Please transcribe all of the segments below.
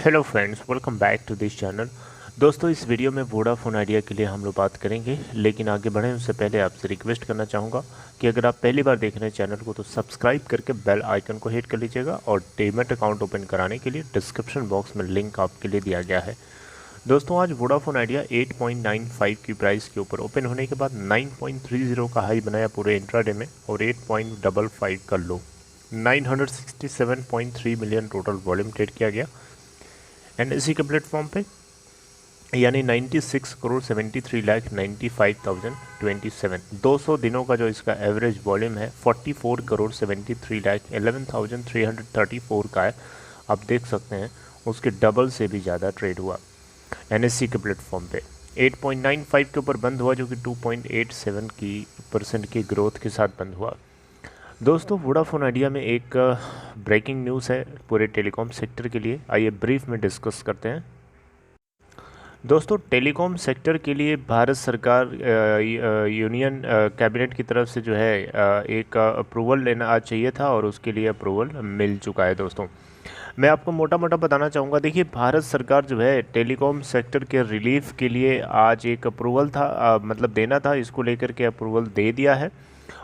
Hello friends, welcome back to this channel. दोस्तों, इस video में वोडाफोन आइडिया के लिए हम लोग बात करेंगे, लेकिन आगे बढ़ें उससे पहले आपसे रिक्वेस्ट करना चाहूँगा कि अगर आप पहली बार देख रहे हैं चैनल को तो सब्सक्राइब करके बेल आइकन को हिट कर लीजिएगा और डीमैट अकाउंट ओपन कराने के लिए डिस्क्रिप्शन बॉक्स में लिंक आपके लिए दिया गया है। दोस्तों, आज वोडाफोन आइडिया 8.95 की प्राइस के ऊपर ओपन होने के बाद 9.30 का हाई बनाया पूरे इंट्राडे में और 8.55 का लो। 967.3 मिलियन टोटल वॉल्यूम ट्रेड किया गया एनएससी के प्लेटफॉर्म पे, यानी 96 करोड़ 73 लाख 95,027। 200 दिनों का जो इसका एवरेज वॉल्यूम है 44 करोड़ 73 लाख 11,334 का है। आप देख सकते हैं उसके डबल से भी ज़्यादा ट्रेड हुआ एनएससी के प्लेटफॉर्म पे। 8.95 के ऊपर बंद हुआ, जो कि 2.87% की ग्रोथ के साथ बंद हुआ। दोस्तों, वोडाफोन आइडिया में एक ब्रेकिंग न्यूज़ है पूरे टेलीकॉम सेक्टर के लिए, आइए ब्रीफ में डिस्कस करते हैं। दोस्तों, टेलीकॉम सेक्टर के लिए भारत सरकार यूनियन कैबिनेट की तरफ से जो है एक अप्रूवल लेना आज चाहिए था और उसके लिए अप्रूवल मिल चुका है। दोस्तों, मैं आपको मोटा मोटा बताना चाहूँगा। देखिए, भारत सरकार जो है टेलीकॉम सेक्टर के रिलीफ के लिए आज एक अप्रूवल था, मतलब देना था, इसको लेकर के अप्रूवल दे दिया है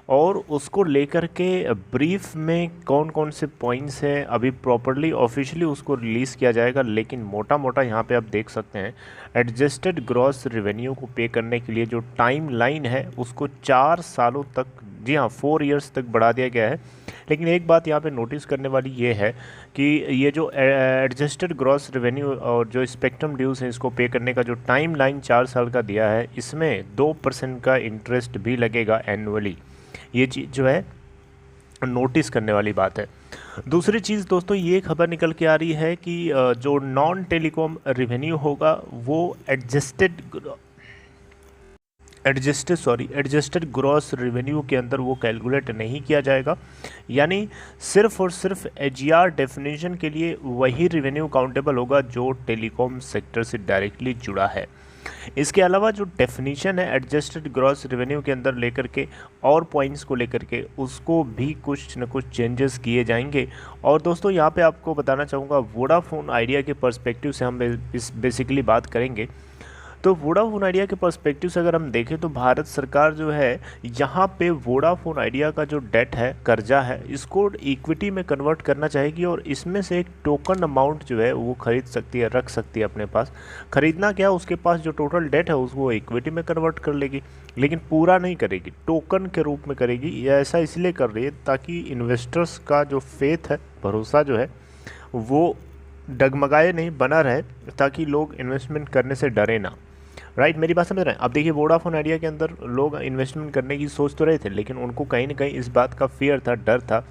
और उसको लेकर के ब्रीफ में कौन कौन से पॉइंट्स हैं अभी प्रॉपरली ऑफिशियली उसको रिलीज़ किया जाएगा। लेकिन मोटा मोटा यहाँ पे आप देख सकते हैं एडजस्टेड ग्रॉस रेवेन्यू को पे करने के लिए जो टाइम लाइन है उसको 4 सालों तक, जी हाँ 4 इयर्स तक बढ़ा दिया गया है। लेकिन एक बात यहाँ पे नोटिस करने वाली ये है कि ये जो एडजस्टेड ग्रॉस रेवेन्यू और जो स्पेक्ट्रम ड्यूज़ है इसको पे करने का जो टाइम लाइन 4 साल का दिया है, इसमें 2% का इंटरेस्ट भी लगेगा एनुअली। ये चीज़ जो है नोटिस करने वाली बात है। दूसरी चीज़ दोस्तों, ये खबर निकल के आ रही है कि जो नॉन टेलीकॉम रेवेन्यू होगा वो एडजस्टेड ग्रॉस रेवेन्यू के अंदर वो कैलकुलेट नहीं किया जाएगा, यानी सिर्फ और सिर्फ एजीआर डेफिनेशन के लिए वही रेवेन्यू काउंटेबल होगा जो टेलीकॉम सेक्टर से डायरेक्टली जुड़ा है। इसके अलावा जो डेफिनेशन है एडजस्टेड ग्रॉस रेवेन्यू के अंदर लेकर के और पॉइंट्स को लेकर के उसको भी कुछ न कुछ चेंजेस किए जाएंगे। और दोस्तों, यहाँ पे आपको बताना चाहूँगा वोडाफोन आइडिया के पर्सपेक्टिव से हम बेसिकली बात करेंगे। तो वोडाफोन आइडिया के पर्सपेक्टिव से अगर हम देखें तो भारत सरकार जो है यहाँ पे वोडाफोन आइडिया का जो डेट है, कर्जा है, इसको इक्विटी में कन्वर्ट करना चाहेगी और इसमें से एक टोकन अमाउंट जो है वो खरीद सकती है, रख सकती है अपने पास। खरीदना क्या, उसके पास जो टोटल डेट है उसको इक्विटी में कन्वर्ट कर लेगी, लेकिन पूरा नहीं करेगी, टोकन के रूप में करेगी। ये ऐसा इसलिए कर रही है ताकि इन्वेस्टर्स का जो फेथ है, भरोसा जो है वो डगमगाए नहीं, बना रहे, ताकि लोग इन्वेस्टमेंट करने से डरे ना। राइट, मेरी बात समझ रहे हैं। अब देखिए, वोडाफोन आइडिया के अंदर लोग इन्वेस्टमेंट करने की सोच तो रहे थे, लेकिन उनको कहीं ना कहीं इस बात का फियर था, डर था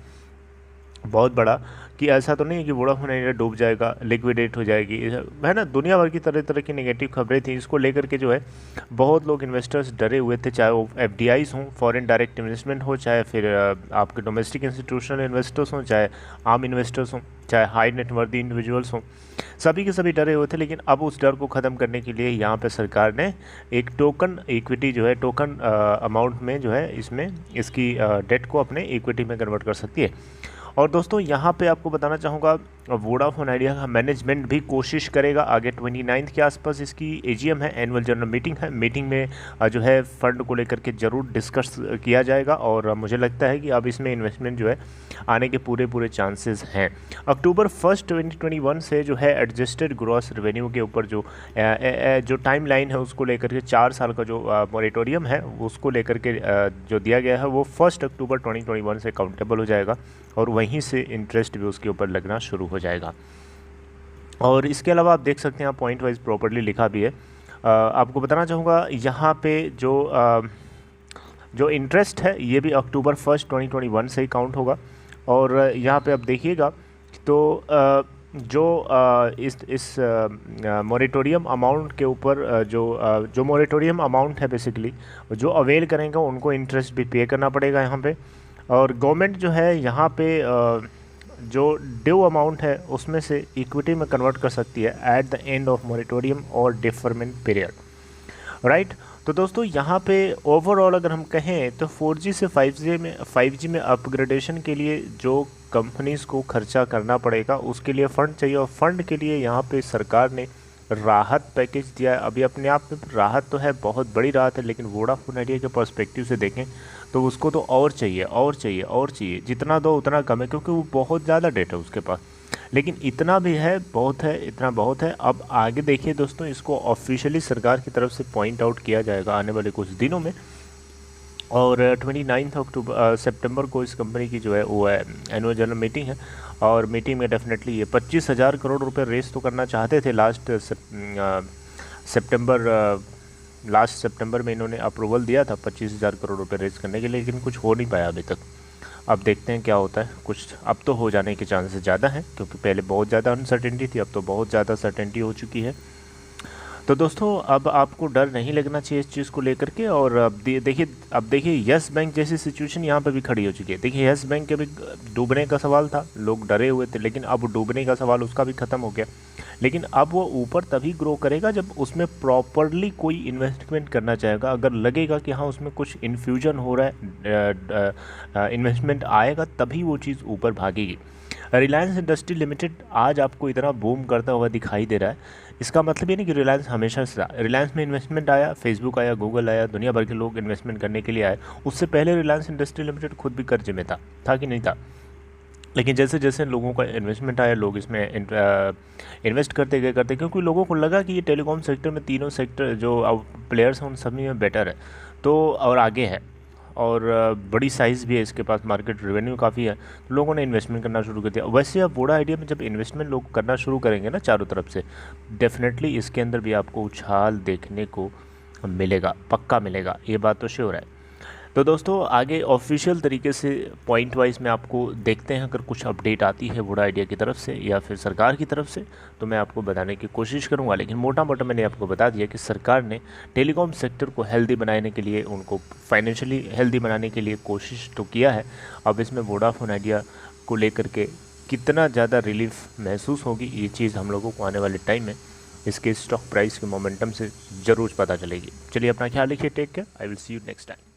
बहुत बड़ा कि ऐसा तो नहीं है कि वोडाफोन आइडिया डूब जाएगा, लिक्विडेट हो जाएगी, है ना। दुनिया भर की तरह तरह की नेगेटिव खबरें थी, इसको लेकर के जो है बहुत लोग इन्वेस्टर्स डरे हुए थे, चाहे वो एफडीआईज हों, फॉरेन डायरेक्ट इन्वेस्टमेंट हो, चाहे फिर आपके डोमेस्टिक इंस्टीट्यूशनल इन्वेस्टर्स हों, चाहे आम इन्वेस्टर्स हों, चाहे हाई नेटवर्दी इंडिविजुअल्स हों, सभी के सभी डरे हुए थे। लेकिन अब उस डर को ख़त्म करने के लिए यहाँ पे सरकार ने एक टोकन इक्विटी जो है, टोकन अमाउंट में जो है इसमें इसकी डेट को अपने इक्विटी में कन्वर्ट कर सकती है। और दोस्तों, यहाँ पे आपको बताना चाहूँगा वोडाफोन आइडिया का मैनेजमेंट भी कोशिश करेगा आगे 29 के आसपास इसकी एजीएम है, एनुअल जनरल मीटिंग है। मीटिंग में जो है फंड को लेकर के ज़रूर डिस्कस किया जाएगा और मुझे लगता है कि अब इसमें इन्वेस्टमेंट जो है आने के पूरे चांसेस हैं। अक्टूबर 1 2021 से जो है एडजस्टेड ग्रॉस रेवेन्यू के ऊपर जो टाइम लाइन है उसको लेकर के 4 साल का जो मॉरेटोरियम है उसको लेकर के जो दिया गया है वो 1 अक्टूबर 2021 से काउंटेबल हो जाएगा और वहीं से इंटरेस्ट भी उसके ऊपर लगना शुरू हो जाएगा। और इसके अलावा आप देख सकते हैं, आप पॉइंट वाइज प्रॉपर्ली लिखा भी है। आपको बताना चाहूँगा यहाँ पे जो इंटरेस्ट है ये भी अक्टूबर 1 2021 से ही काउंट होगा। और यहाँ पे आप देखिएगा तो इस मॉरेटोरियम अमाउंट के ऊपर जो मॉरेटोरियम अमाउंट है बेसिकली जो अवेल करेंगे उनको इंटरेस्ट भी पे करना पड़ेगा यहाँ पे। और गवर्नमेंट जो है यहाँ पे जो ड्यू अमाउंट है उसमें से इक्विटी में कन्वर्ट कर सकती है at the end of moratorium और डिफरमेंट पीरियड। राइट, तो दोस्तों यहाँ पे ओवरऑल अगर हम कहें तो 4G से 5G में अपग्रेडेशन के लिए जो कंपनीज़ को खर्चा करना पड़ेगा उसके लिए फ़ंड चाहिए, और फंड के लिए यहाँ पे सरकार ने राहत पैकेज दिया है। अभी अपने आप में राहत तो है, बहुत बड़ी राहत है, लेकिन वोडाफोन आइडिया के पर्सपेक्टिव से देखें तो उसको तो और चाहिए और चाहिए और चाहिए, जितना दो उतना कम है, क्योंकि वो बहुत ज़्यादा डेटा है उसके पास। लेकिन इतना भी है, बहुत है, इतना बहुत है। अब आगे देखिए दोस्तों, इसको ऑफिशियली सरकार की तरफ से पॉइंट आउट किया जाएगा आने वाले कुछ दिनों में, और 29 सितंबर को इस कंपनी की जो है वो है एनुअल जनरल मीटिंग है, और मीटिंग में डेफिनेटली ये 25,000 करोड़ रुपए रेस तो करना चाहते थे लास्ट सितंबर में इन्होंने अप्रूवल दिया था 25,000 करोड़ रुपए रेस करने के लिए, लेकिन कुछ हो नहीं पाया अभी तक। अब देखते हैं क्या होता है, कुछ अब तो हो जाने के चांसेस ज़्यादा हैं, क्योंकि पहले बहुत ज़्यादा अनसर्टेनिटी थी, अब तो बहुत ज़्यादा सर्टेनिटी हो चुकी है। तो दोस्तों अब आपको डर नहीं लगना चाहिए इस चीज़ को लेकर के। और अब देखिए यस बैंक जैसी सिचुएशन यहाँ पे भी खड़ी हो चुकी है। देखिए यस बैंक के भी डूबने का सवाल था, लोग डरे हुए थे, लेकिन अब डूबने का सवाल उसका भी ख़त्म हो गया। लेकिन अब वो ऊपर तभी ग्रो करेगा जब उसमें प्रॉपरली कोई इन्वेस्टमेंट करना चाहेगा। अगर लगेगा कि हाँ उसमें कुछ इन्फ्यूजन हो रहा है, इन्वेस्टमेंट आएगा, तभी वो चीज़ ऊपर भागेगी। रिलायंस इंडस्ट्री लिमिटेड आज आपको इतना बूम करता हुआ दिखाई दे रहा है, इसका मतलब ये नहीं कि रिलायंस हमेशा से था। रिलायंस में इन्वेस्टमेंट आया, फेसबुक आया, गूगल आया, दुनिया भर के लोग इन्वेस्टमेंट करने के लिए आए। उससे पहले रिलायंस इंडस्ट्री लिमिटेड खुद भी कर्जे में था कि नहीं था। लेकिन जैसे जैसे लोगों का इन्वेस्टमेंट आया, लोग इसमें इन्वेस्ट करते गए, क्योंकि लोगों को लगा कि ये टेलीकॉम सेक्टर में तीनों सेक्टर जो प्लेयर्स हैं उन सभी में बेटर है, तो और आगे है, और बड़ी साइज़ भी है इसके पास, मार्केट रेवेन्यू काफ़ी है, तो लोगों ने इन्वेस्टमेंट करना शुरू कर दिया। वैसे अब वोडा आइडिया में जब इन्वेस्टमेंट लोग करना शुरू करेंगे ना चारों तरफ से, डेफिनेटली इसके अंदर भी आपको उछाल देखने को मिलेगा, पक्का मिलेगा, ये बात तो श्योर है। तो दोस्तों आगे ऑफिशियल तरीके से पॉइंट वाइज में आपको देखते हैं, अगर कुछ अपडेट आती है वोडा आइडिया की तरफ से या फिर सरकार की तरफ से तो मैं आपको बताने की कोशिश करूंगा। लेकिन मोटा मोटा मैंने आपको बता दिया कि सरकार ने टेलीकॉम सेक्टर को हेल्दी बनाने के लिए, उनको फाइनेंशियली हेल्दी बनाने के लिए कोशिश तो किया है। अब इसमें वोडाफोन आइडिया को लेकर के कितना ज़्यादा रिलीफ महसूस होगी, ये चीज़ हम लोगों को आने वाले टाइम में इसके स्टॉक प्राइस के मोमेंटम से ज़रूर पता चलेगी। चलिए अपना ख्याल रखिए, take care, I will see you next time.